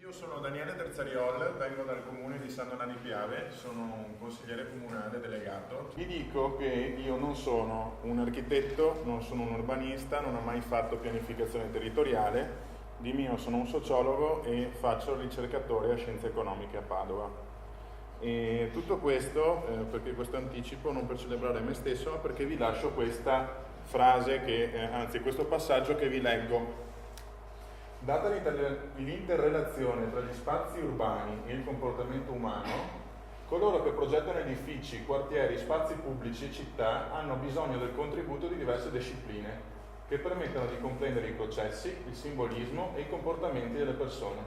Io sono Daniele Terzariol, vengo dal comune di San Donà di Piave, sono un consigliere comunale delegato. Vi dico che io non sono un architetto, non sono un urbanista, non ho mai fatto pianificazione territoriale, di mio sono un sociologo e faccio il ricercatore a Scienze Economiche a Padova. E tutto questo, perché questo anticipo, non per celebrare me stesso, ma perché vi lascio questa frase, anzi questo passaggio che vi leggo. Data l'interrelazione tra gli spazi urbani e il comportamento umano, coloro che progettano edifici, quartieri, spazi pubblici e città hanno bisogno del contributo di diverse discipline che permettono di comprendere i processi, il simbolismo e i comportamenti delle persone.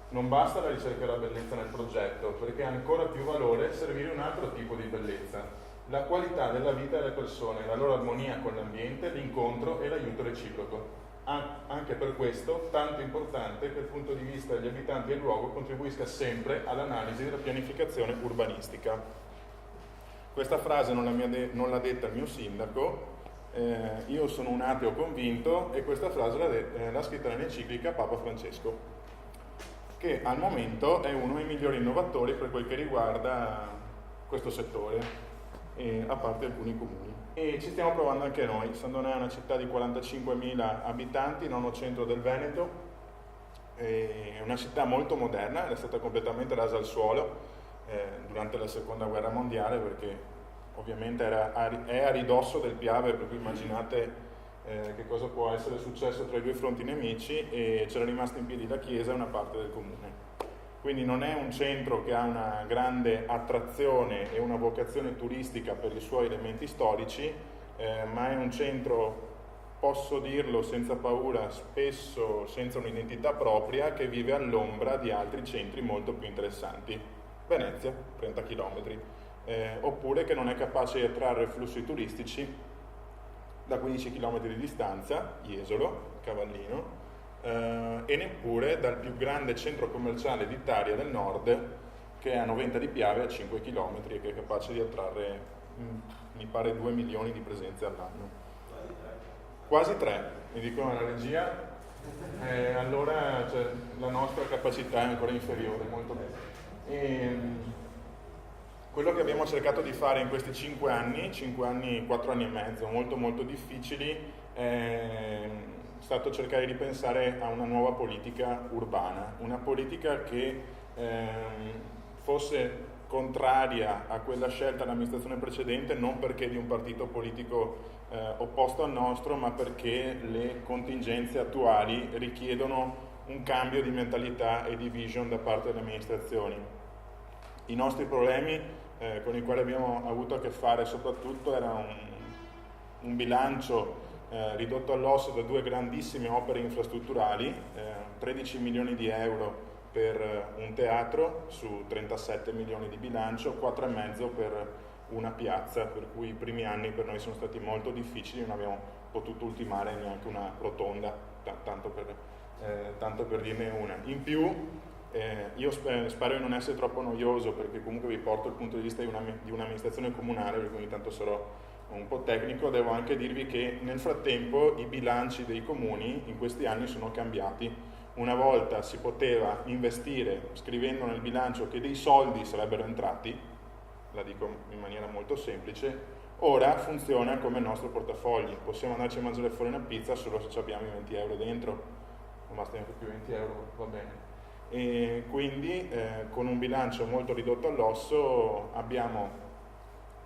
Non basta la ricerca della bellezza nel progetto, perché ha ancora più valore servire un altro tipo di bellezza, la qualità della vita delle persone, la loro armonia con l'ambiente, l'incontro e l'aiuto reciproco. Anche per questo, tanto importante che dal punto di vista degli abitanti del luogo contribuisca sempre all'analisi della pianificazione urbanistica. Questa frase non l'ha detta il mio sindaco, io sono un ateo convinto e questa frase l'ha scritta nell'enciclica Papa Francesco, che al momento è uno dei migliori innovatori per quel che riguarda questo settore, a parte alcuni comuni. E ci stiamo provando anche noi. San Donà è una città di 45.000 abitanti, nono centro del Veneto, è una città molto moderna, è stata completamente rasa al suolo durante la seconda guerra mondiale, perché ovviamente è a ridosso del Piave, per cui immaginate che cosa può essere successo tra i due fronti nemici, e c'era rimasta in piedi la chiesa e una parte del comune. Quindi non è un centro che ha una grande attrazione e una vocazione turistica per i suoi elementi storici, ma è un centro, posso dirlo senza paura, spesso senza un'identità propria, che vive all'ombra di altri centri molto più interessanti. Venezia, 30 km, oppure che non è capace di attrarre flussi turistici da 15 km di distanza, Jesolo, Cavallino, e neppure dal più grande centro commerciale d'Italia del nord, che è a 90 di Piave, a 5 km, e che è capace di attrarre, mi pare, 2 milioni di presenze all'anno. Quasi 3, mi dicono la regia, allora la nostra capacità è ancora inferiore, molto bene. Quello che abbiamo cercato di fare in questi 4 anni e mezzo, molto molto difficili, è stato cercare di pensare a una nuova politica urbana, una politica che fosse contraria a quella scelta dell'amministrazione precedente, non perché di un partito politico opposto al nostro, ma perché le contingenze attuali richiedono un cambio di mentalità e di vision da parte delle amministrazioni. I nostri problemi con i quali abbiamo avuto a che fare soprattutto era un bilancio ridotto all'osso da 2 grandissime opere infrastrutturali, 13 milioni di euro per un teatro su 37 milioni di bilancio, 4,5 per una piazza, per cui i primi anni per noi sono stati molto difficili, non abbiamo potuto ultimare neanche una rotonda, tanto per dirne una. In più, io spero di non essere troppo noioso, perché comunque vi porto il punto di vista di un'amministrazione comunale, perché ogni tanto sarò un po' tecnico. Devo anche dirvi che nel frattempo i bilanci dei comuni in questi anni sono cambiati. Una volta si poteva investire scrivendo nel bilancio che dei soldi sarebbero entrati, la dico in maniera molto semplice, ora funziona come il nostro portafogli, possiamo andarci a mangiare fuori una pizza solo se abbiamo i 20 euro dentro, non basta neanche più 20 euro, va bene. E quindi con un bilancio molto ridotto all'osso abbiamo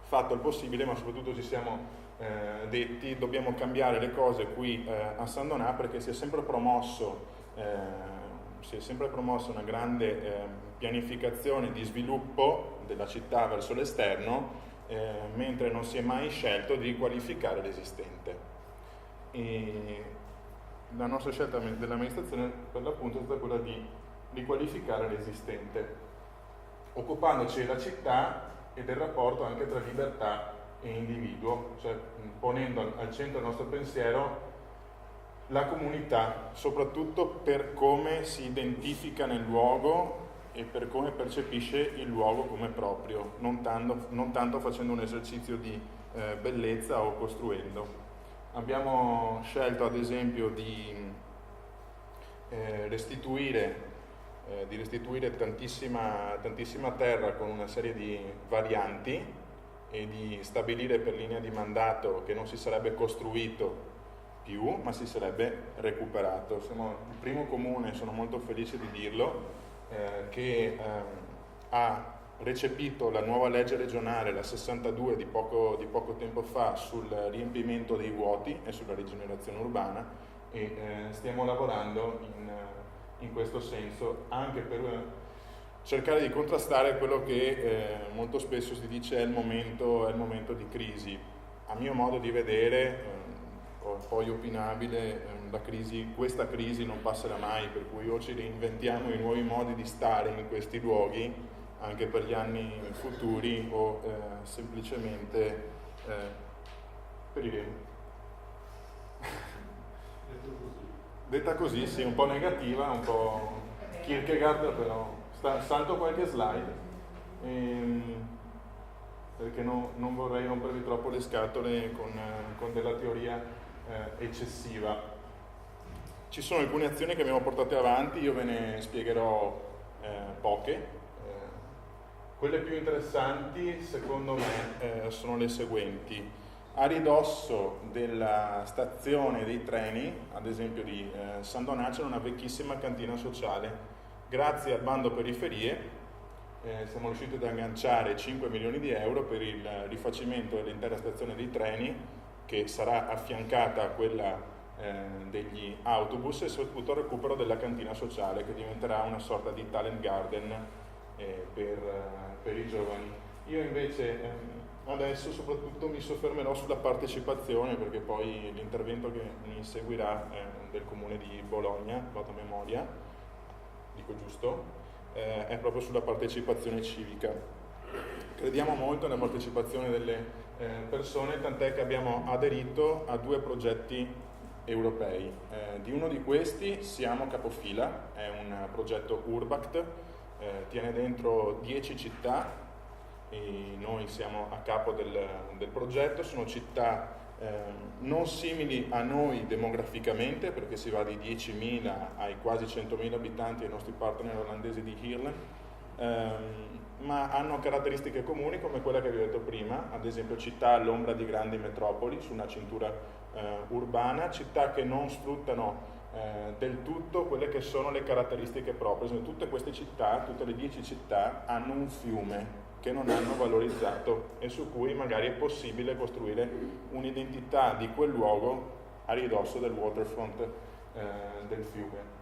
fatto il possibile, ma soprattutto ci siamo detti dobbiamo cambiare le cose qui a San Donà, perché si è sempre promossa una grande pianificazione di sviluppo della città verso l'esterno, mentre non si è mai scelto di riqualificare l'esistente. E la nostra scelta dell'amministrazione per l'appunto è stata quella di riqualificare l'esistente, occupandoci della città e del rapporto anche tra libertà e individuo, cioè ponendo al centro del nostro pensiero la comunità, soprattutto per come si identifica nel luogo e per come percepisce il luogo come proprio, non tanto facendo un esercizio di bellezza o costruendo. Abbiamo scelto ad esempio di restituire di restituire tantissima terra con una serie di varianti e di stabilire per linea di mandato che non si sarebbe costruito più, ma si sarebbe recuperato. Siamo il primo comune, sono molto felice di dirlo, che ha recepito la nuova legge regionale, la 62 di poco tempo fa, sul riempimento dei vuoti e sulla rigenerazione urbana, e stiamo lavorando in questo senso anche per cercare di contrastare quello che molto spesso si dice è il momento di crisi. A mio modo di vedere, poi opinabile, questa crisi non passerà mai, per cui o ci reinventiamo i nuovi modi di stare in questi luoghi anche per gli anni futuri, o semplicemente periremo. Detta così, sì, un po' negativa, un po' Kierkegaard, però salto qualche slide perché non vorrei rompervi troppo le scatole con della teoria eccessiva. Ci sono alcune azioni che abbiamo portato avanti, io ve ne spiegherò poche. Quelle più interessanti secondo me sono le seguenti. A ridosso della stazione dei treni, ad esempio di San Donà, c'è una vecchissima cantina sociale. Grazie al bando periferie siamo riusciti ad agganciare 5 milioni di euro per il rifacimento dell'intera stazione dei treni, che sarà affiancata a quella degli autobus, e soprattutto il recupero della cantina sociale, che diventerà una sorta di talent garden per i giovani. Io invece adesso soprattutto mi soffermerò sulla partecipazione, perché poi l'intervento che mi seguirà del comune di Bologna, vado a memoria, dico giusto, è proprio sulla partecipazione civica. Crediamo molto nella partecipazione delle persone, tant'è che abbiamo aderito a 2 progetti europei. Di uno di questi siamo capofila, è un progetto Urbact, tiene dentro 10 città e noi siamo a capo del progetto. Sono città non simili a noi demograficamente, perché si va di 10.000 ai quasi 100.000 abitanti ai nostri partner olandesi di Heerlen, ma hanno caratteristiche comuni come quella che vi ho detto prima, ad esempio città all'ombra di grandi metropoli su una cintura urbana, città che non sfruttano del tutto quelle che sono le caratteristiche proprie. Tutte queste città, tutte le 10 città, hanno un fiume che non hanno valorizzato e su cui magari è possibile costruire un'identità di quel luogo a ridosso del waterfront del fiume.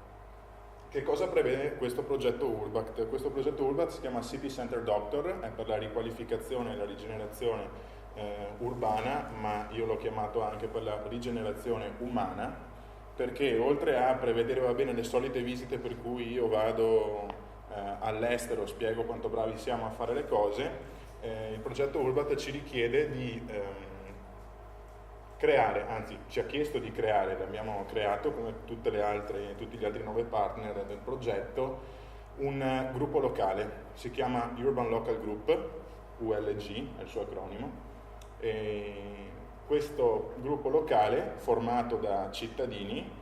Che cosa prevede questo progetto Urbact? Questo progetto Urbact si chiama City Center Doctor, è per la riqualificazione e la rigenerazione urbana, ma io l'ho chiamato anche per la rigenerazione umana, perché oltre a prevedere, va bene, le solite visite per cui io vado all'estero, spiego quanto bravi siamo a fare le cose, il progetto Urbact ci richiede di creare, anzi ci ha chiesto di creare, l'abbiamo creato come tutti gli altri 9 partner del progetto, un gruppo locale, si chiama Urban Local Group, ULG è il suo acronimo, e questo gruppo locale formato da cittadini,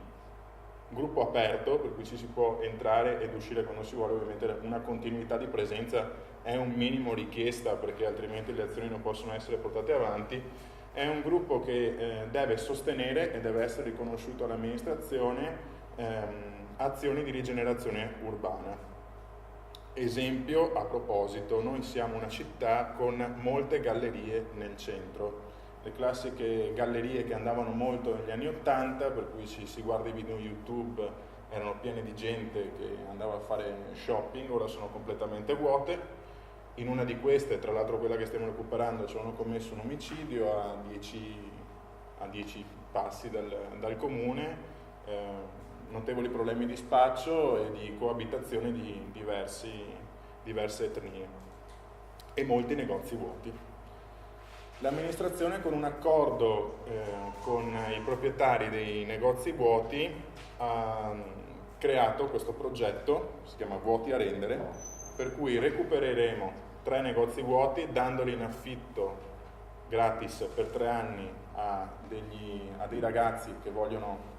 gruppo aperto per cui ci si può entrare ed uscire quando si vuole, ovviamente una continuità di presenza è un minimo richiesta perché altrimenti le azioni non possono essere portate avanti. È un gruppo che deve sostenere e deve essere riconosciuto all'amministrazione azioni di rigenerazione urbana. Esempio, a proposito, noi siamo una città con molte gallerie nel centro, le classiche gallerie che andavano molto negli anni '80, per cui si guarda i video YouTube, erano piene di gente che andava a fare shopping, ora sono completamente vuote. In una di queste, tra l'altro quella che stiamo recuperando, ci hanno commesso un omicidio a 10 passi dal comune, notevoli problemi di spaccio e di coabitazione di diverse etnie e molti negozi vuoti. L'amministrazione, con un accordo con i proprietari dei negozi vuoti, ha creato questo progetto, si chiama Vuoti a Rendere, per cui recupereremo 3 negozi vuoti dandoli in affitto gratis per 3 anni a dei ragazzi che vogliono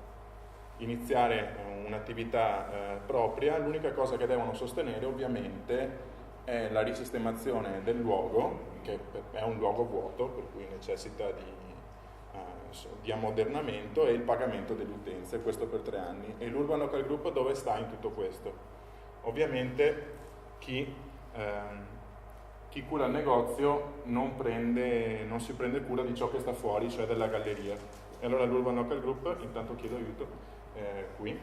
iniziare un'attività propria. L'unica cosa che devono sostenere ovviamente è la risistemazione del luogo, che è un luogo vuoto, per cui necessita di ammodernamento, e il pagamento delle utenze, questo per 3 anni. E l'Urban Local Group dove sta in tutto questo? Ovviamente chi cura il negozio non si prende cura di ciò che sta fuori, cioè della galleria. E allora l'Urban Local Group, intanto chiedo aiuto, qui,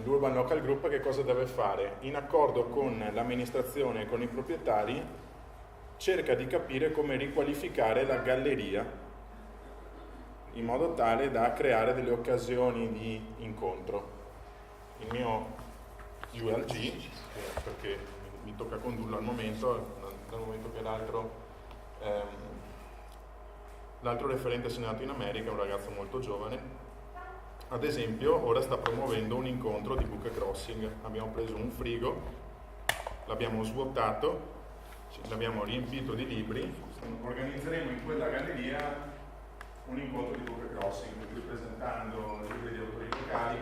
l'Urban Local Group che cosa deve fare? In accordo con l'amministrazione e con i proprietari cerca di capire come riqualificare la galleria in modo tale da creare delle occasioni di incontro. Il mio ULG, perché mi tocca condurlo al momento, dal momento che l'altro referente se n'è andato in America, è un ragazzo molto giovane. Ad esempio, ora sta promuovendo un incontro di book crossing. Abbiamo preso un frigo, l'abbiamo svuotato, l'abbiamo riempito di libri. Organizzeremo in quella galleria un incontro di book crossing, presentando libri di autori locali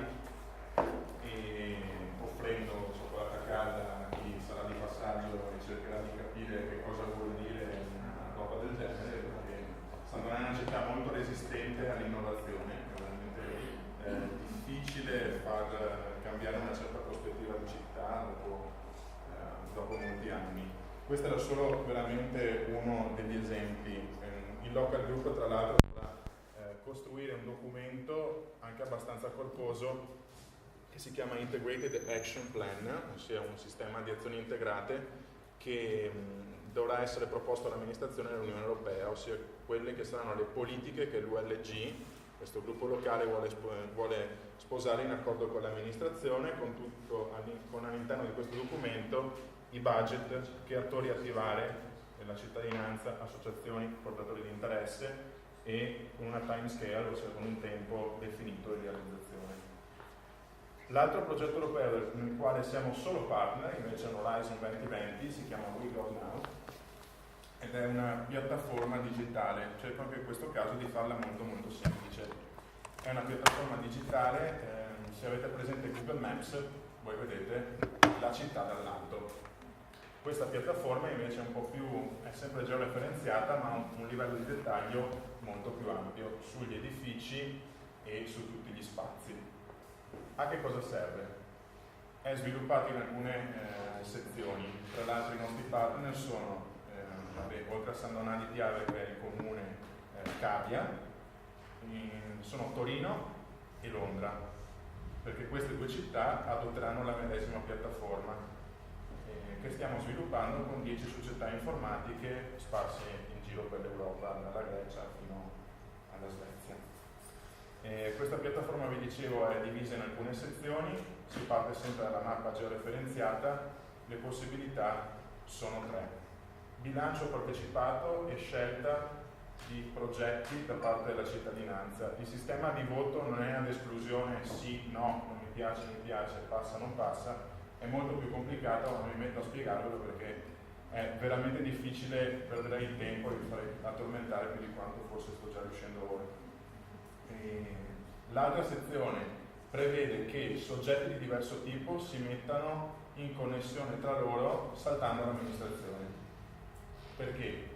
e offrendo cioccolata calda a chi sarà di passaggio e cercherà di capire che cosa vuol dire una roba del genere, perché Sandona è una città molto resistente all'innovazione, è veramente difficile far cambiare una certa prospettiva di città dopo molti anni. Questo era solo veramente uno degli esempi. Il Local Group, tra l'altro, costruire un documento anche abbastanza corposo che si chiama Integrated Action Plan, ossia un sistema di azioni integrate che dovrà essere proposto all'amministrazione dell'Unione Europea, ossia quelle che saranno le politiche che l'ULG, questo gruppo locale, vuole sposare in accordo con l'amministrazione, con all'interno di questo documento i budget, che attori attivare nella cittadinanza, associazioni, portatori di interesse, e una time scale, ossia con un tempo definito di realizzazione. L'altro progetto europeo nel quale siamo solo partner, invece è un Horizon 2020, si chiama We Go Now, ed è una piattaforma digitale. Cerco anche in questo caso di farla molto molto semplice. È una piattaforma digitale, se avete presente Google Maps, voi vedete la città dall'alto. Questa piattaforma invece è sempre georeferenziata, ma ha un livello di dettaglio molto più ampio sugli edifici e su tutti gli spazi. A che cosa serve? È sviluppato in alcune sezioni. Tra l'altro i nostri partner sono, oltre a San Donà di Piave, che è il comune, Cavia, sono Torino e Londra, perché queste due città adotteranno la medesima piattaforma che stiamo sviluppando con 10 società informatiche sparse in giro per l'Europa, dalla Grecia fino alla Svezia. Questa piattaforma, vi dicevo, è divisa in alcune sezioni, si parte sempre dalla mappa georeferenziata, le possibilità sono 3. Bilancio partecipato e scelta di progetti da parte della cittadinanza. Il sistema di voto non è ad esclusione sì, no, non mi piace, passa, non passa. È molto più complicato, ma mi metto a spiegarvelo perché è veramente difficile, perderei il tempo e mi farei addormentare più di quanto forse sto già riuscendo ora. L'altra sezione prevede che soggetti di diverso tipo si mettano in connessione tra loro saltando l'amministrazione. Perché?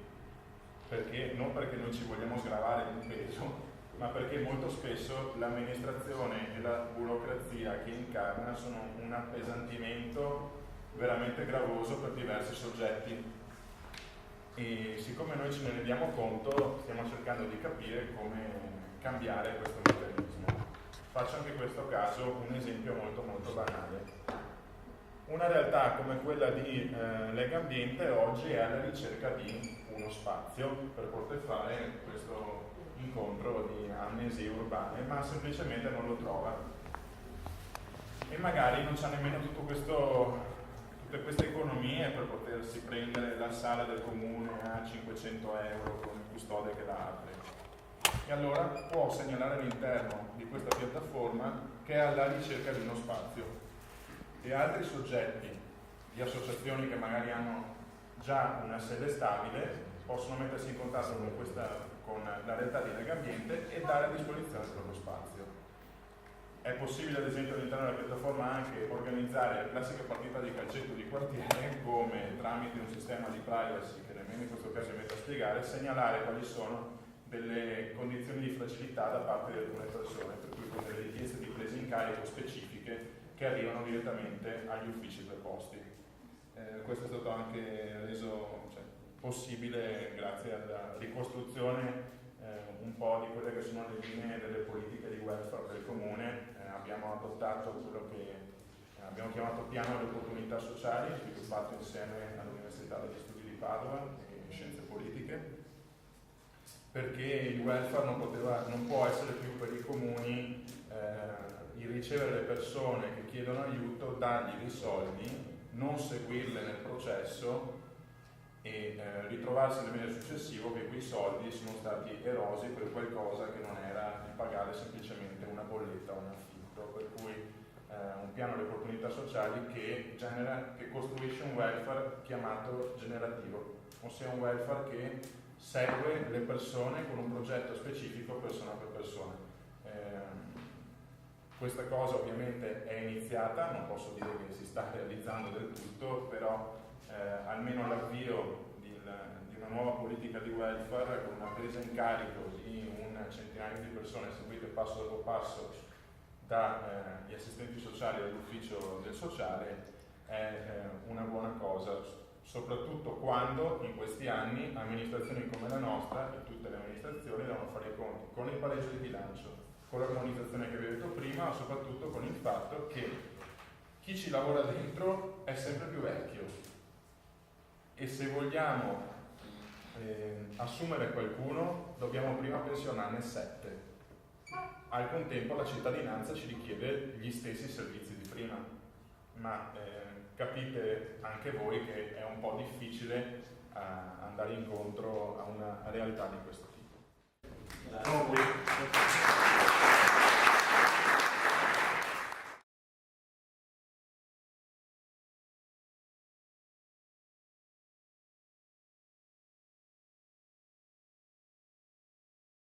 Non perché noi ci vogliamo sgravare un peso, ma perché molto spesso l'amministrazione e la burocrazia che incarna sono un appesantimento veramente gravoso per diversi soggetti. E siccome noi ce ne rendiamo conto, stiamo cercando di capire come cambiare questo meccanismo. Faccio anche in questo caso un esempio molto molto banale. Una realtà come quella di Lega Ambiente oggi è alla ricerca di uno spazio per poter fare questo incontro di amnesie urbane, ma semplicemente non lo trova. E magari non c'ha nemmeno tutte queste economie per potersi prendere la sala del comune a 500 euro con il custode che la apre. E allora può segnalare all'interno di questa piattaforma che è alla ricerca di uno spazio. E altri soggetti di associazioni che magari hanno già una sede stabile possono mettersi in contatto con la realtà di Lega Ambiente e dare a disposizione il proprio spazio. È possibile ad esempio all'interno della piattaforma anche organizzare la classica partita di calcetto di quartiere, come tramite un sistema di privacy che nemmeno in questo caso mi metto a spiegare, segnalare quali sono delle condizioni di fragilità da parte di alcune persone, per cui con delle richieste di presa in carico specifiche che arrivano direttamente agli uffici preposti. Questo è stato anche reso possibile grazie alla ricostruzione un po' di quelle che sono le linee delle politiche di welfare del comune. Abbiamo adottato quello che abbiamo chiamato piano delle opportunità sociali, sviluppato insieme all'Università degli Studi di Padova e Scienze Politiche, perché il welfare non può essere più per i comuni il ricevere le persone che chiedono aiuto, dargli dei soldi, non seguirle nel processo e ritrovarsi nel mese successivo che quei soldi sono stati erosi per qualcosa che non era di pagare semplicemente una bolletta o un affitto, per cui un piano di opportunità sociali che costruisce un welfare chiamato generativo, ossia un welfare che segue le persone con un progetto specifico persona per persona. Questa cosa ovviamente è iniziata, non posso dire che si sta realizzando del tutto, però almeno l'avvio di una nuova politica di welfare con una presa in carico di un centinaio di persone seguite passo dopo passo dagli assistenti sociali dell'ufficio del sociale è una buona cosa, soprattutto quando in questi anni amministrazioni come la nostra e tutte le amministrazioni devono fare i conti con il pareggio di bilancio, con l'armonizzazione che vi ho detto prima, ma soprattutto con il fatto che chi ci lavora dentro è sempre più vecchio e se vogliamo assumere qualcuno dobbiamo prima pensionarne 7. Al contempo la cittadinanza ci richiede gli stessi servizi di prima, ma capite anche voi che è un po' difficile andare incontro a una realtà di questo tipo.